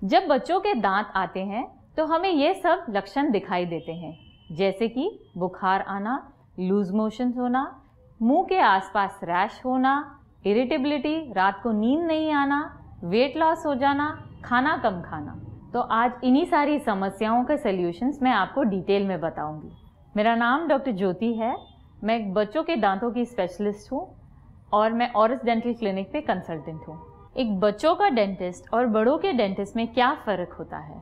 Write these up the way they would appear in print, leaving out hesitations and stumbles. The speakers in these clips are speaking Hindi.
जब बच्चों के दांत आते हैं तो हमें ये सब लक्षण दिखाई देते हैं, जैसे कि बुखार आना, लूज मोशंस होना, मुंह के आसपास रैश होना, इरिटेबिलिटी, रात को नींद नहीं आना, वेट लॉस हो जाना, खाना कम खाना। तो आज इन्हीं सारी समस्याओं के सॉल्यूशंस मैं आपको डिटेल में बताऊंगी। मेरा नाम डॉक्टर ज्योति है। मैं एक बच्चों के दांतों की स्पेशलिस्ट हूँ और मैं ऑरिस डेंटल क्लिनिक पे कंसल्टेंट हूँ। एक बच्चों का डेंटिस्ट और बड़ों के डेंटिस्ट में क्या फ़र्क होता है?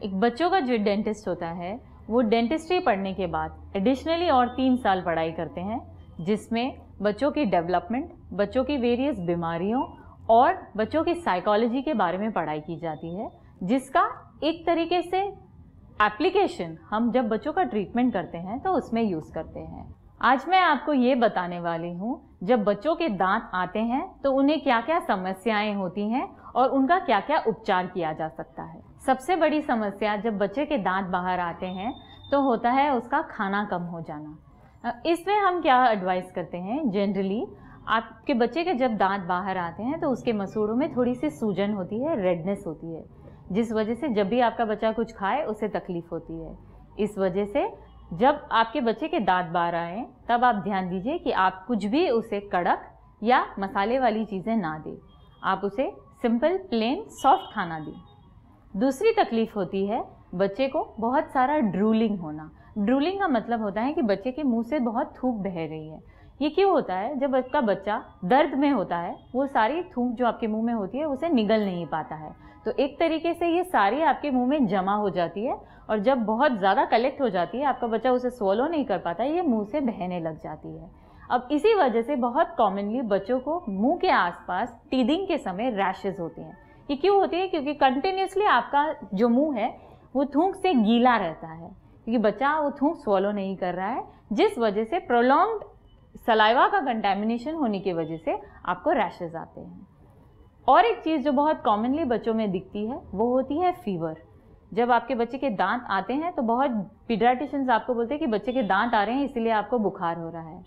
एक बच्चों का जो डेंटिस्ट होता है वो डेंटिस्ट्री पढ़ने के बाद एडिशनली और 3 साल पढ़ाई करते हैं, जिसमें बच्चों की डेवलपमेंट, बच्चों की वेरियस बीमारियों और बच्चों की साइकोलॉजी के बारे में पढ़ाई की जाती है, जिसका एक तरीके से एप्लीकेशन हम जब बच्चों का ट्रीटमेंट करते हैं तो उसमें यूज़ करते हैं। आज मैं आपको ये बताने वाली हूँ, जब बच्चों के दांत आते हैं तो उन्हें क्या क्या समस्याएं होती हैं और उनका क्या क्या उपचार किया जा सकता है। सबसे बड़ी समस्या जब बच्चे के दांत बाहर आते हैं तो होता है उसका खाना कम हो जाना। इसमें हम क्या एडवाइस करते हैं, जनरली आपके बच्चे के जब दांत बाहर आते हैं तो उसके मसूड़ों में थोड़ी सी सूजन होती है, रेडनेस होती है, जिस वजह से जब भी आपका बच्चा कुछ खाए उसे तकलीफ होती है। इस वजह से जब आपके बच्चे के दांत बाहर आएँ तब आप ध्यान दीजिए कि आप कुछ भी उसे कड़क या मसाले वाली चीज़ें ना दें, आप उसे सिंपल प्लेन सॉफ्ट खाना दें। दूसरी तकलीफ़ होती है बच्चे को बहुत सारा ड्रूलिंग होना। ड्रूलिंग का मतलब होता है कि बच्चे के मुंह से बहुत थूक बह रही है। ये क्यों होता है? जब आपका बच्चा दर्द में होता है वो सारी थूक जो आपके मुंह में होती है उसे निगल नहीं पाता है, तो एक तरीके से ये सारी आपके मुंह में जमा हो जाती है और जब बहुत ज़्यादा कलेक्ट हो जाती है आपका बच्चा उसे स्वॉलो नहीं कर पाता है, ये मुंह से बहने लग जाती है। अब इसी वजह से बहुत कॉमनली बच्चों को मुंह के आसपास टीदिंग के समय रैशेज होते हैं। ये क्यों होती है? क्योंकि कंटिन्यूसली आपका जो मुंह है वो थूक से गीला रहता है, क्योंकि बच्चा वो थूक स्वॉलो नहीं कर रहा है, जिस वजह से प्रोलॉन्ग्ड सलाइवा का कंटेमिनेशन होने की वजह से आपको रैशेज आते हैं। और एक चीज़ जो बहुत कॉमनली बच्चों में दिखती है वो होती है फीवर। जब आपके बच्चे के दांत आते हैं तो बहुत पीडियाट्रिशियंस आपको बोलते हैं कि बच्चे के दांत आ रहे हैं इसलिए आपको बुखार हो रहा है।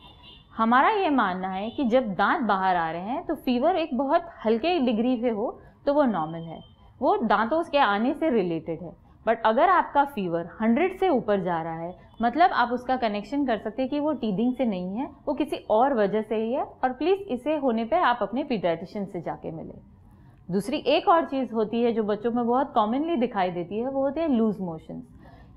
हमारा ये मानना है कि जब दांत बाहर आ रहे हैं तो फीवर एक बहुत हल्के डिग्री पे हो तो वो नॉर्मल है, वो दांतों के आने से रिलेटेड है। बट अगर आपका फीवर 100 से ऊपर जा रहा है, मतलब आप उसका कनेक्शन कर सकते हैं कि वो टीदिंग से नहीं है, वो किसी और वजह से ही है, और प्लीज़ इसे होने पे आप अपने पीडियाट्रिशियन से जाके मिलें। दूसरी एक और चीज़ होती है जो बच्चों में बहुत कॉमनली दिखाई देती है, वो होते हैं लूज मोशंस।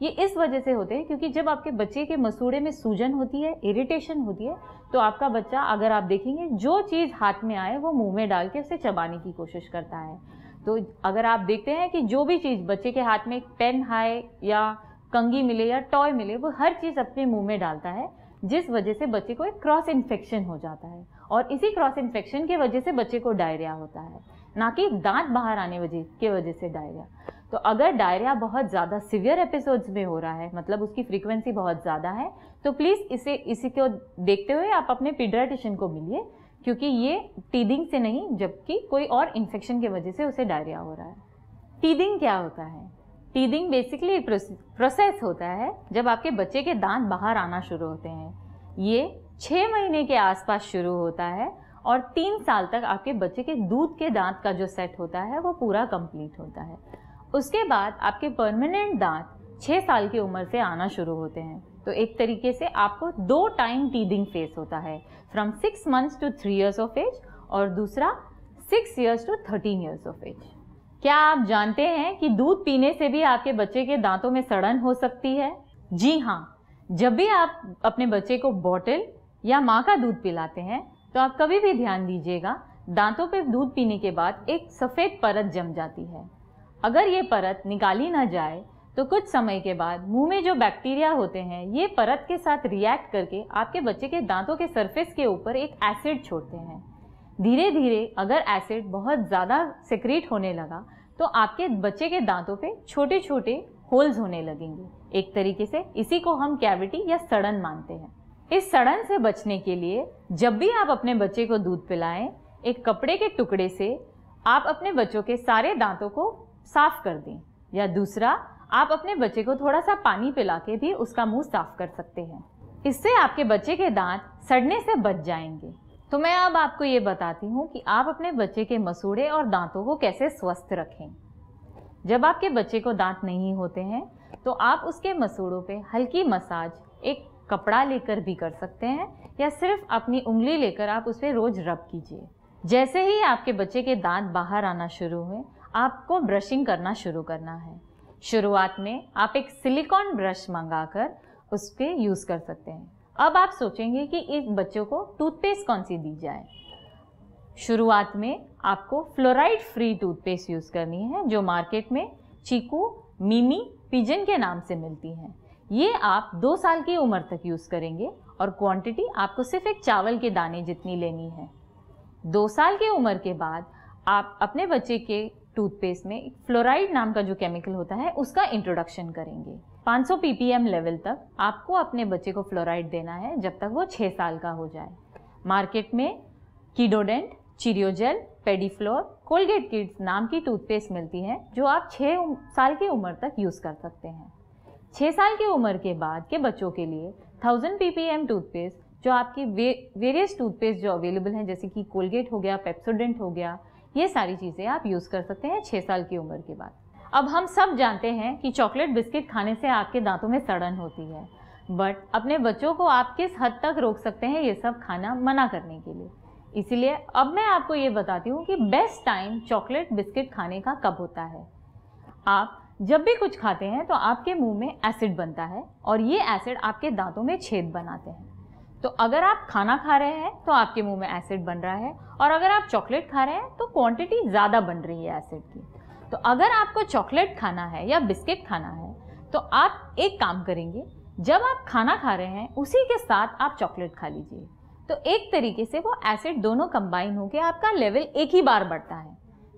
ये इस वजह से होते हैं क्योंकि जब आपके बच्चे के मसूड़े में सूजन होती है, इरिटेशन होती है, तो आपका बच्चा, अगर आप देखेंगे, जो चीज़ हाथ में आए वो मुंह में डाल के उसे चबाने की कोशिश करता है। तो अगर आप देखते हैं कि जो भी चीज़ बच्चे के हाथ में पेन आए या कंघी मिले या टॉय मिले, वो हर चीज़ अपने मुंह में डालता है, जिस वजह से बच्चे को एक क्रॉस इन्फेक्शन हो जाता है, और इसी क्रॉस इन्फेक्शन की वजह से बच्चे को डायरिया होता है, ना कि दांत बाहर आने की वजह से डायरिया। तो अगर डायरिया बहुत ज़्यादा सिवियर एपिसोड्स में हो रहा है, मतलब उसकी फ्रीक्वेंसी बहुत ज़्यादा है, तो प्लीज़ इसी को देखते हुए आप अपने पीडियाट्रिशियन को मिलिए, क्योंकि ये टीदिंग से नहीं जबकि कोई और इन्फेक्शन की वजह से उसे डायरिया हो रहा है। टीदिंग क्या होता है? टीदिंग बेसिकली प्रोसेस होता है जब आपके बच्चे के दांत बाहर आना शुरू होते हैं। ये 6 महीने के आसपास शुरू होता है और 3 साल तक आपके बच्चे के दूध के दांत का जो सेट होता है वो पूरा कंप्लीट होता है। उसके बाद आपके परमानेंट दांत 6 साल की उम्र से आना शुरू होते हैं। तो एक तरीके से आपको 2 टाइम टीदिंग फेस होता है, from 6 months to 3 years of एज, और दूसरा 6 years to 13 years ऑफ एज। क्या आप जानते हैं कि दूध पीने से भी आपके बच्चे के दांतों में सड़न हो सकती है? जी हाँ, जब भी आप अपने बच्चे को बॉटल या माँ का दूध पिलाते हैं तो आप कभी भी ध्यान दीजिएगा, दांतों पे दूध पीने के बाद एक सफ़ेद परत जम जाती है। अगर ये परत निकाली ना जाए तो कुछ समय के बाद मुंह में जो बैक्टीरिया होते हैं ये परत के साथ रिएक्ट करके आपके बच्चे के दांतों के सरफेस के ऊपर एक एसिड छोड़ते हैं। धीरे धीरे अगर एसिड बहुत ज़्यादा सेक्रेट होने लगा तो आपके बच्चे के दांतों पे छोटे छोटे होल्स होने लगेंगे। एक तरीके से इसी को हम कैविटी या सड़न मानते हैं। इस सड़न से बचने के लिए जब भी आप अपने बच्चे को दूध पिलाएं, एक कपड़े के टुकड़े से आप अपने बच्चों के सारे दांतों को साफ कर दें, या दूसरा आप अपने बच्चे को थोड़ा सा पानी पिला के भी उसका मुंह साफ कर सकते हैं। इससे आपके बच्चे के दांत सड़ने से बच जाएंगे। तो मैं अब आपको ये बताती हूँ कि आप अपने बच्चे के मसूड़े और दांतों को कैसे स्वस्थ रखें। जब आपके बच्चे को दांत नहीं होते हैं तो आप उसके मसूड़ों पे हल्की मसाज एक कपड़ा लेकर भी कर सकते हैं, या सिर्फ अपनी उंगली लेकर आप उस पर रोज रब कीजिए। जैसे ही आपके बच्चे के दांत बाहर आना शुरू हुए, आपको ब्रशिंग करना शुरू करना है। शुरुआत में आप एक सिलिकॉन ब्रश मंगाकर उस पर यूज़ कर सकते हैं। अब आप सोचेंगे कि इस बच्चों को टूथपेस्ट कौन सी दी जाए। शुरुआत में आपको फ्लोराइड फ्री टूथपेस्ट यूज़ करनी है, जो मार्केट में चीकू, मिमी, पिजन के नाम से मिलती हैं। ये आप 2 साल की उम्र तक यूज़ करेंगे और क्वांटिटी आपको सिर्फ एक चावल के दाने जितनी लेनी है। 2 साल की उम्र के बाद आप अपने बच्चे के टूथपेस्ट में फ्लोराइड नाम का जो केमिकल होता है उसका इंट्रोडक्शन करेंगे। 500 ppm लेवल तक आपको अपने बच्चे को फ्लोराइड देना है जब तक वो 6 साल का हो जाए। मार्केट में कीडोडेंट, चिरियोजेल, पेडीफ्लोर, कोलगेट किड्स नाम की टूथपेस्ट मिलती है, जो आप 6 साल की उम्र तक यूज़ कर सकते हैं। 6 साल की उम्र के बाद के बच्चों के लिए 1000 ppm टूथपेस्ट, जो आपकी वेरियस टूथपेस्ट जो अवेलेबल हैं, जैसे कि कोलगेट हो गया, पेप्सोडेंट हो गया, ये सारी चीज़ें आप यूज़ कर सकते हैं 6 साल की उम्र के बाद। अब हम सब जानते हैं कि चॉकलेट बिस्किट खाने से आपके दांतों में सड़न होती है, बट अपने बच्चों को आप किस हद तक रोक सकते हैं ये सब खाना मना करने के लिए। इसीलिए अब मैं आपको ये बताती हूँ कि बेस्ट टाइम चॉकलेट बिस्किट खाने का कब होता है। आप जब भी कुछ खाते हैं तो आपके मुंह में एसिड बनता है और ये एसिड आपके दांतों में छेद बनाते हैं। तो अगर आप खाना खा रहे हैं तो आपके मुंह में एसिड बन रहा है, और अगर आप चॉकलेट खा रहे हैं तो क्वांटिटी ज़्यादा बन रही है एसिड की। तो अगर आपको चॉकलेट खाना है या बिस्किट खाना है तो आप एक काम करेंगे, जब आप खाना खा रहे हैं उसी के साथ आप चॉकलेट खा लीजिए। तो एक तरीके से वो एसिड दोनों कंबाइन होकर आपका लेवल एक ही बार बढ़ता है।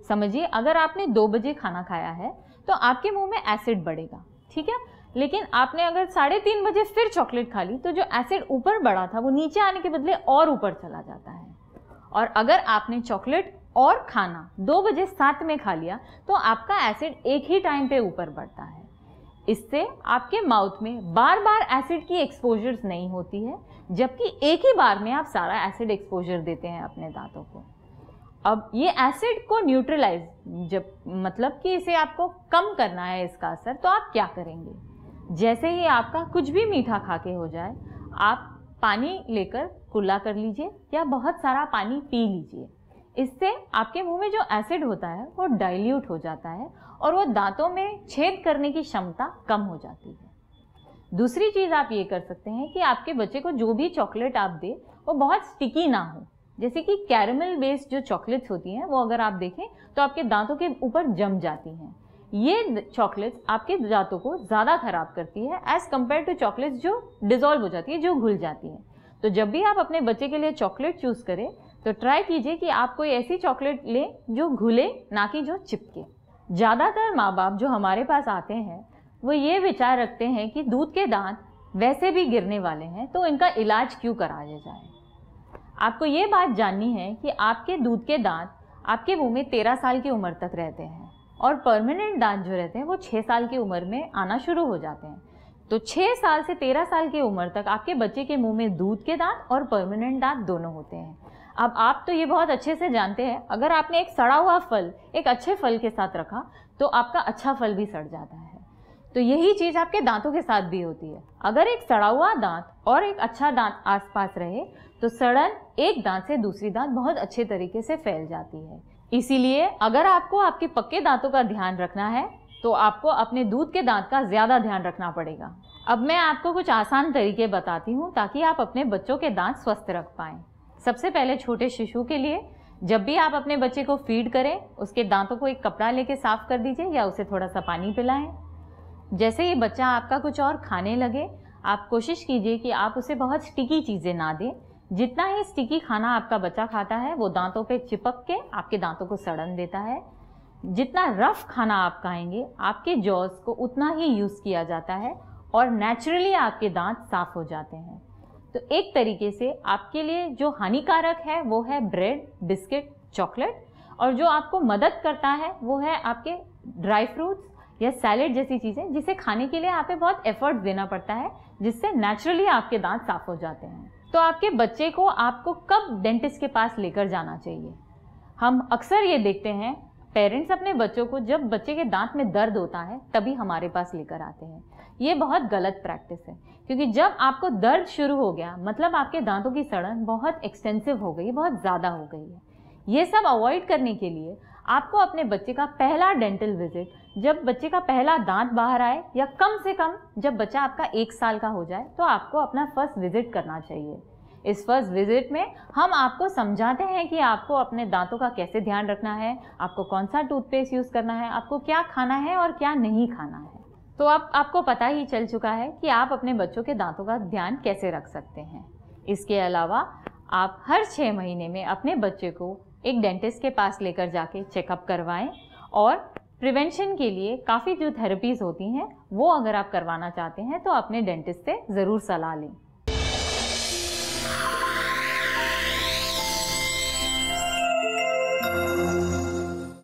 समझिए, अगर आपने 2 बजे खाना खाया है तो आपके मुंह में एसिड बढ़ेगा, ठीक है। लेकिन आपने अगर 3:30 बजे फिर चॉकलेट खा ली तो जो एसिड ऊपर बढ़ा था वो नीचे आने के बदले और ऊपर चला जाता है। और अगर आपने चॉकलेट और खाना 2 बजे साथ में खा लिया तो आपका एसिड एक ही टाइम पे ऊपर बढ़ता है। इससे आपके माउथ में बार बार एसिड की एक्सपोजर्स नहीं होती है, जबकि एक ही बार में आप सारा एसिड एक्सपोजर देते हैं अपने दांतों को। अब ये एसिड को न्यूट्रलाइज, जब मतलब कि इसे आपको कम करना है इसका असर, तो आप क्या करेंगे। जैसे ही आपका कुछ भी मीठा खा के हो जाए, आप पानी लेकर कुल्ला कर लीजिए या बहुत सारा पानी पी लीजिए। इससे आपके मुंह में जो एसिड होता है वो डाइल्यूट हो जाता है और वो दांतों में छेद करने की क्षमता कम हो जाती है। दूसरी चीज़ आप ये कर सकते हैं कि आपके बच्चे को जो भी चॉकलेट आप दें वो बहुत स्टिकी ना हो। जैसे कि कैरमल बेस्ड जो चॉकलेट्स होती हैं वो अगर आप देखें तो आपके दांतों के ऊपर जम जाती हैं। ये चॉकलेट्स आपके दांतों को ज़्यादा खराब करती है एज़ कम्पेयर टू चॉकलेट्स जो डिज़ोल्व हो जाती है, जो घुल जाती है। तो जब भी आप अपने बच्चे के लिए चॉकलेट चूज़ करें तो ट्राई कीजिए कि आप कोई ऐसी चॉकलेट लें जो घुले, ना कि जो चिपके। ज़्यादातर माँ बाप जो हमारे पास आते हैं वो ये विचार रखते हैं कि दूध के दांत वैसे भी गिरने वाले हैं तो इनका इलाज क्यों कराया जाए। आपको ये बात जाननी है कि आपके दूध के दांत आपके मुंह में 13 साल की उम्र तक रहते हैं और परमानेंट दांत जो रहते हैं वो 6 साल की उम्र में आना शुरू हो जाते हैं। तो 6 साल से 13 साल की उम्र तक आपके बच्चे के मुंह में दूध के दांत और परमानेंट दांत दोनों होते हैं। अब आप तो ये बहुत अच्छे से जानते हैं, अगर आपने एक सड़ा हुआ फल एक अच्छे फल के साथ रखा तो आपका अच्छा फल भी सड़ जाता है। तो यही चीज़ आपके दांतों के साथ भी होती है। अगर एक सड़ा हुआ दांत और एक अच्छा दांत आसपास रहे तो सड़न एक दांत से दूसरी दांत बहुत अच्छे तरीके से फैल जाती है। इसीलिए अगर आपको आपके पक्के दांतों का ध्यान रखना है तो आपको अपने दूध के दांत का ज़्यादा ध्यान रखना पड़ेगा। अब मैं आपको कुछ आसान तरीके बताती हूँ ताकि आप अपने बच्चों के दांत स्वस्थ रख पाएँ। सबसे पहले छोटे शिशु के लिए जब भी आप अपने बच्चे को फीड करें उसके दांतों को एक कपड़ा लेके साफ कर दीजिए या उसे थोड़ा सा पानी पिलाएं। जैसे ही बच्चा आपका कुछ और खाने लगे आप कोशिश कीजिए कि आप उसे बहुत स्टिकी चीज़ें ना दें। जितना ही स्टिकी खाना आपका बच्चा खाता है वो दांतों पे चिपक के आपके दांतों को सड़न देता है। जितना रफ खाना आप खाएंगे आपके जॉज को उतना ही यूज़ किया जाता है और नेचुरली आपके दांत साफ हो जाते हैं। तो एक तरीके से आपके लिए जो हानिकारक है वो है ब्रेड, बिस्किट, चॉकलेट, और जो आपको मदद करता है वो है आपके ड्राई फ्रूट्स या सैलेड जैसी चीज़ें, जिसे खाने के लिए आपको बहुत एफर्ट देना पड़ता है, जिससे नेचुरली आपके दांत साफ हो जाते हैं। तो आपके बच्चे को आपको कब डेंटिस्ट के पास लेकर जाना चाहिए। हम अक्सर ये देखते हैं पेरेंट्स अपने बच्चों को जब बच्चे के दांत में दर्द होता है तभी हमारे पास लेकर आते हैं। ये बहुत गलत प्रैक्टिस है, क्योंकि जब आपको दर्द शुरू हो गया मतलब आपके दांतों की सड़न बहुत एक्सटेंसिव हो गई, बहुत ज़्यादा हो गई है। ये सब अवॉइड करने के लिए आपको अपने बच्चे का पहला डेंटल विजिट, जब बच्चे का पहला दांत बाहर आए या कम से कम जब बच्चा आपका 1 साल का हो जाए, तो आपको अपना फर्स्ट विजिट करना चाहिए। इस फर्स्ट विजिट में हम आपको समझाते हैं कि आपको अपने दांतों का कैसे ध्यान रखना है, आपको कौन सा टूथपेस्ट यूज़ करना है, आपको क्या खाना है और क्या नहीं खाना है। तो अब आपको पता ही चल चुका है कि आप अपने बच्चों के दांतों का ध्यान कैसे रख सकते हैं। इसके अलावा आप हर 6 महीने में अपने बच्चे को एक डेंटिस्ट के पास लेकर जाके चेकअप करवाएं, और प्रिवेंशन के लिए काफ़ी जो थेरेपीज़ होती हैं वो अगर आप करवाना चाहते हैं तो अपने डेंटिस्ट से ज़रूर सलाह लें।